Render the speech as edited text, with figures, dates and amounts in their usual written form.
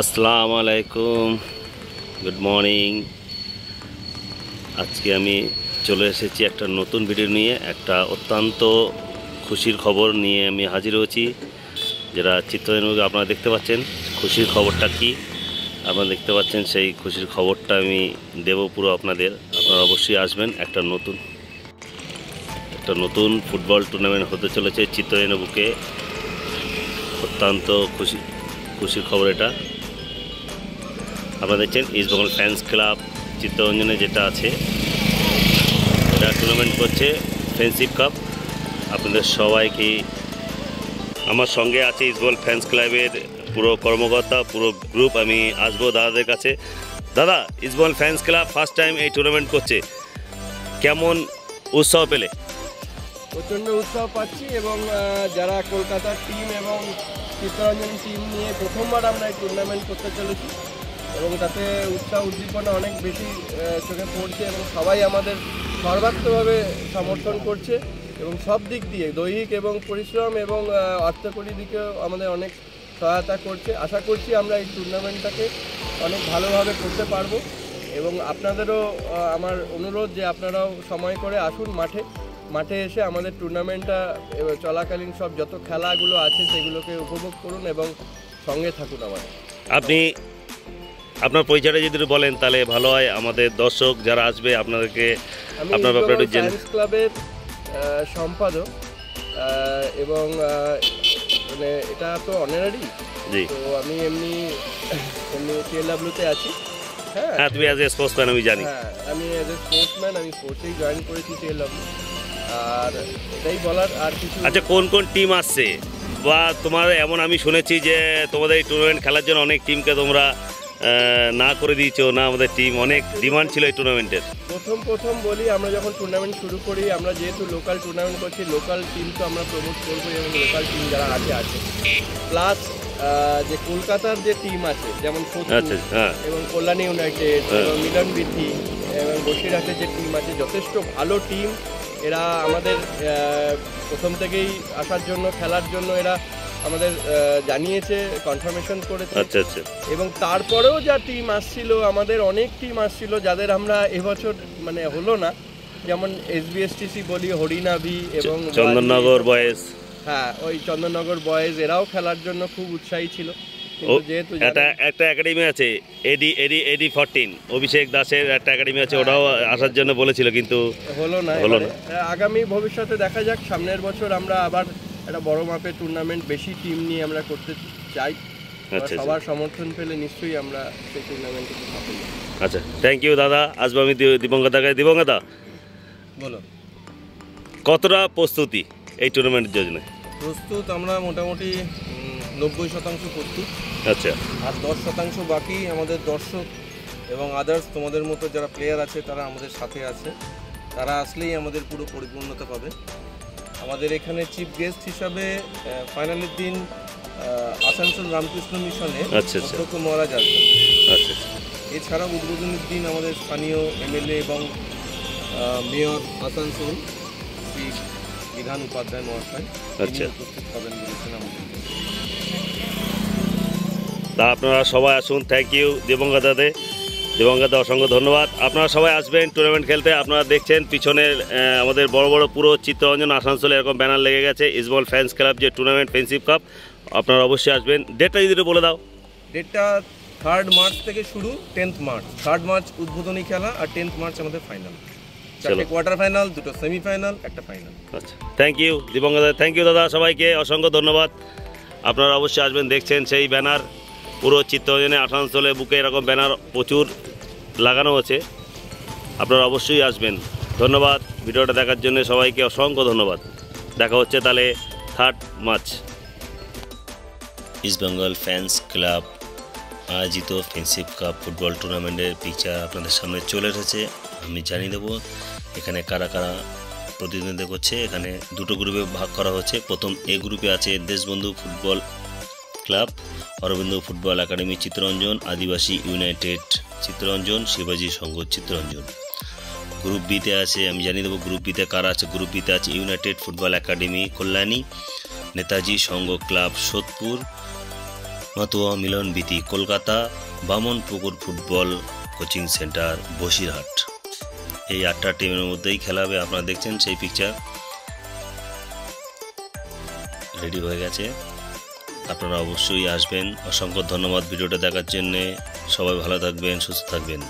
আসসালামু আলাইকুম, good morning. আজকে আমি চলে এসেছি একটা নতুন ভিডিও নিয়ে। একটা অত্যন্ত খুশির খবর নিয়ে আমি হাজির হয়েছি। যারা চিত্রজনকে আপনারা দেখতে পাচ্ছেন, খুশির খবরটা কি আপনারা দেখতে পাচ্ছেন, সেই খুশির খবরটা আমি দেব পুরো আপনাদের। আপনারা অবশ্যই আসবেন। একটা নতুন ফুটবল টুর্নামেন্ট হতে চলেছে চিত্রজনের বুকে। অত্যন্ত খুশির খবর এটা। আপনারা দেখছেন ইস্ট বেঙ্গল ফ্যান্স ক্লাব চিত্তরঞ্জনে যেটা আছে, এটা টুর্নামেন্ট করছে ফ্রেন্ডশিপ কাপ। আপনাদের সবাইকে, আমার সঙ্গে আছে ইস্ট বেঙ্গল ফ্যান্স ক্লাবের পুরো কর্মকর্তা, পুরো গ্রুপ। আমি আসবো দাদাদের কাছে। দাদা, east Bengal fans club first time এই টুর্নামেন্ট করছে, কেমন উৎসাহ পেলে? প্রচণ্ড উৎসাহ পাচ্ছি এবং যারা কলকাতার টিম এবং চিত্তরঞ্জন টিম নিয়ে প্রথমবার আমরা এই টুর্নামেন্ট করতে চলেছি এবং তাতে উৎসাহ উদ্দীপনা অনেক বেশি চোখে পড়ছে এবং সবাই আমাদের সর্বাত্মকভাবে সমর্থন করছে এবং সব দিক দিয়ে দৈহিক এবং পরিশ্রম এবং অর্থকরী দিকেও আমাদের অনেক সহায়তা করছে। আশা করছি আমরা এই টুর্নামেন্টটাকে অনেক ভালোভাবে করতে পারবো এবং আপনাদেরও আমার অনুরোধ যে আপনারাও সময় করে আসুন মাঠে এসে আমাদের টুর্নামেন্টটা চলাকালীন সব যত খেলাগুলো আছে সেগুলোকে উপভোগ করুন এবং সঙ্গে থাকুন আমাদের। আপনি আপনার পরিচয়টা যদি বলেন তাহলে ভালো হয়, আমাদের দর্শক যারা আসবে আপনাদেরকে আপনার ব্যাপারে একটু জেনে। ফ্যান্স ক্লাবের সম্পাদক এবং মানে এটা তো অনারারি, তো আমি এমনি টিএলডব্লিউতে আছি। হ্যাঁ, তুমি অ্যাজ এ স্পোর্টসম্যান আমি জানি। হ্যাঁ, আমি অ্যাজ এ স্পোর্টসম্যান আমি স্পোর্টসেই জয়েন করেছি টিএলডব্লিউ। আর এটাই বলার আর কিছু। আচ্ছা, কোন কোন টিম আসছে বা তোমার? এমন আমি শুনেছি যে তোমাদের এই টুর্নামেন্ট খেলার জন্য অনেক টিমকে তোমরা না করে দিয়েছো। না, আমাদের টিম অনেক ডিমান্ড ছিল এই টুর্নামেন্টের। প্রথম বলি, আমরা যখন টুর্নামেন্ট শুরু করি, আমরা যেহেতু লোকাল টুর্নামেন্ট করছি, লোকাল টিম তো আমরা প্রমোট করবো এবং লোকাল টিম যারা আছে প্লাস যে কলকাতার যে টিম আছে যেমন এবং কল্যাণী ইউনাইটেড এবং মিলন বিথি এবং বসিরহাটের যে টিম আছে, যথেষ্ট ভালো টিম। এরা আমাদের প্রথম থেকেই আসার জন্য, খেলার জন্য এরা আমাদের জানিয়েছে, কনফার্মেশন করেছে। আচ্ছা। এবং তারপরেও যা টিম আসছিল, আমাদের অনেক টিম আসছিল যাদের আমরা এবছর মানে হলো না, যেমন এসবিএসটিসি বলি, হরিনাভি এবং চন্দননগর বয়েজ। হ্যাঁ, ওই চন্দননগর বয়েজ এরাও খেলার জন্য খুব উৎসাহী ছিল। যেহেতু একটা একাডেমি আছে এডি 14 অভিষেক দাসের একটা একাডেমি আছে, ওটাও আসার জন্য বলেছিল কিন্তু হলো না। আগামী ভবিষ্যতে দেখা যাক, সামনের বছর আমরা আবার একটা বড় মাপের টুর্নামেন্ট বেশি টিম নিয়ে আমরা করতে চাই। সবার সমর্থন পেলে নিশ্চয়ই আমরা সেই টুর্নামেন্টে সফল হব। আচ্ছা, থ্যাংক ইউ দাদা। আসবো আমি দিবঙ্গদাকে। দিবঙ্গদা, বলো, কতটা প্রস্তুতি এই টুর্নামেন্টের জন্য? প্রস্তুত আমরা মোটামুটি 90% প্রস্তুত। আচ্ছা, আর 10% বাকি আমাদের দর্শক এবং আদার্স তোমাদের মতো যারা প্লেয়ার আছে তারা আমাদের সাথে আছে। তারা আসলেই আমাদের পুরো পরিপূর্ণতা পাবে। আমাদের এখানে চিফ গেস্ট হিসাবে ফাইনালের দিন আসানসোল রামকৃষ্ণ মিশনে অধ্যক্ষ মহারাজ আসবেন। আচ্ছা। এছাড়াও উদ্বোধনের দিন আমাদের স্থানীয় এমএলএ এবং মেয়র আসানসোল শ্রী বিধান উপাধ্যায় মহাশয় উপস্থিত হবেন বলেছেন আমাদের। তা আপনারা সবাই আসুন। Thank you দিবঙ্গদাতে। দিবঙ্গদা, অসংখ্য ধন্যবাদ। আপনারা সবাই আসবেন টুর্নামেন্ট খেলতে। আপনারা দেখছেন পিছনের আমাদের বড় বড় পুরো চিত্তরঞ্জন আসানসোলে এরকম ব্যানার লেগে গেছে, ইস্ট বেঙ্গল ফ্যান্স ক্লাব যে টুর্নামেন্ট ফ্রেন্ডশিপ কাপ। আপনারা অবশ্যই আসবেন। ডেটটা যদি বলে দাও। ডেটটা 3 মার্চ থেকে শুরু, 10 মার্চ। 3 মার্চ উদ্বোধনী খেলা আর 10 মার্চ আমাদের ফাইনাল। 4টে কোয়ার্টার ফাইনাল, 2টো সেমিফাইনাল, একটা ফাইনাল। আচ্ছা, থ্যাংক ইউ দিবঙ্গদা। থ্যাংক ইউ দাদা, সবাইকে অসংখ্য ধন্যবাদ। আপনারা অবশ্যই আসবেন। দেখছেন সেই ব্যানার পুরো চিত্তরঞ্জনে আসানসোলে বুকে এরকম ব্যানার প্রচুর লাগানো আছে। আপনারা অবশ্যই আসবেন। ধন্যবাদ ভিডিওটা দেখার জন্য, সবাইকে অসংখ্য ধন্যবাদ। দেখা হচ্ছে তাহলে 3 March. East Bengal fans club আয়োজিত ফ্রেন্ডশিপ কাপ ফুটবল টুর্নামেন্টের পিকচার আপনাদের সামনে চলে এসেছে। আমি জানিয়ে দেবো এখানে কারা কারা প্রতিদ্বন্দ্বিতা করছে। এখানে দুটো গ্রুপে ভাগ করা হচ্ছে। প্রথম এ গ্রুপে আছে Deshbandhu football club, Aurobindo football academy Chittaranjan, Adivasi united Chittaranjan, শিবাজি সংঘ চিত্তরঞ্জন। গ্রুপ বিতে আছে, আমি জানিয়ে দেবো গ্রুপ বিতে কারা আছে। গ্রুপ বিতে আছে united football academy Kalyani, Netaji Sangha club Sodepur, Matua Milan Bithi Kolkata, Baman Pukur football coaching centre Basirhat. এই 8টা টিমের মধ্যেই খেলা হবে। আপনারা দেখছেন সেই পিকচার রেডি হয়ে গেছে। আপনারা অবশ্যই আসবেন। অসংখ্য ধন্যবাদ ভিডিওটা দেখার জন্যে। সবাই ভালো থাকবেন, সুস্থ থাকবেন।